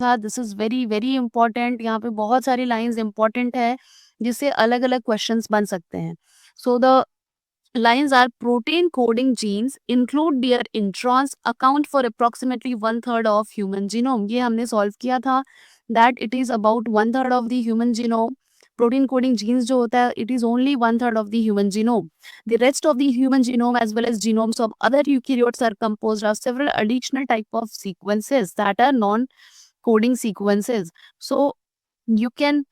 था, this is very, very important. यहाँ पे बहुत सारी लाइन्स इम्पोर्टेंट है, जिससे अलग-अलग क्वेश्चन्स बन सकते हैं। So the lines are protein coding genes include their introns account for approximately one third of human genome। ये हमने सॉल्व किया था that it is about one third of the human genome। protein coding genes जो होता है it is only one third of the human genome। the rest of the human genome as well as genomes of other eukaryotes are composed of several additional type of sequences that are non coding sequences। so you can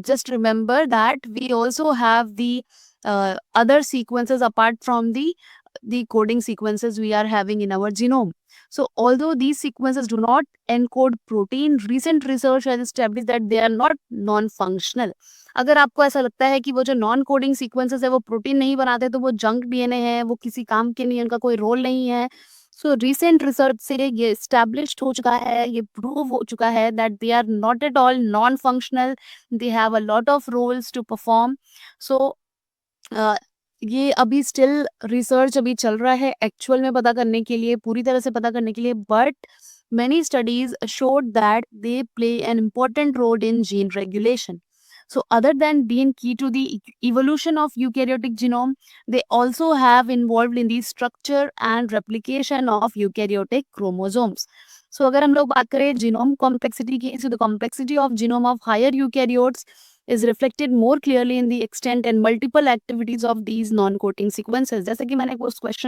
just remember that we also have the other sequences apart from the coding sequences we are having in our genome। so although these sequences do not encode protein, recent research has established that they are not non-functional। अगर आपको ऐसा लगता है कि वो जो non coding sequences है वो प्रोटीन नहीं बनाते तो वो जंक डीएनए है, वो किसी काम के नहीं है, उनका कोई रोल नहीं है। सो रिसेंट रिसर्च से ये एस्टैब्लिश्ड हो चुका है, ये प्रूव हो चुका है that they are not at all non functional, they have a lot of roles to perform. So ये अभी स्टिल रिसर्च अभी चल रहा है एक्चुअल में पता करने के लिए, पूरी तरह से पता करने के लिए, but many studies showed that they play an important role in gene regulation। So other than being key to the evolution of eukaryotic genome, they also have involved in the structure and replication of eukaryotic chromosomes। So अगर हम लोग बात करें genome complexity की, so the complexity of genome of higher eukaryotes is reflected more clearly in the extent and multiple activities of these non-coding sequences। जैसे कि मैंने उस क्वेश्चन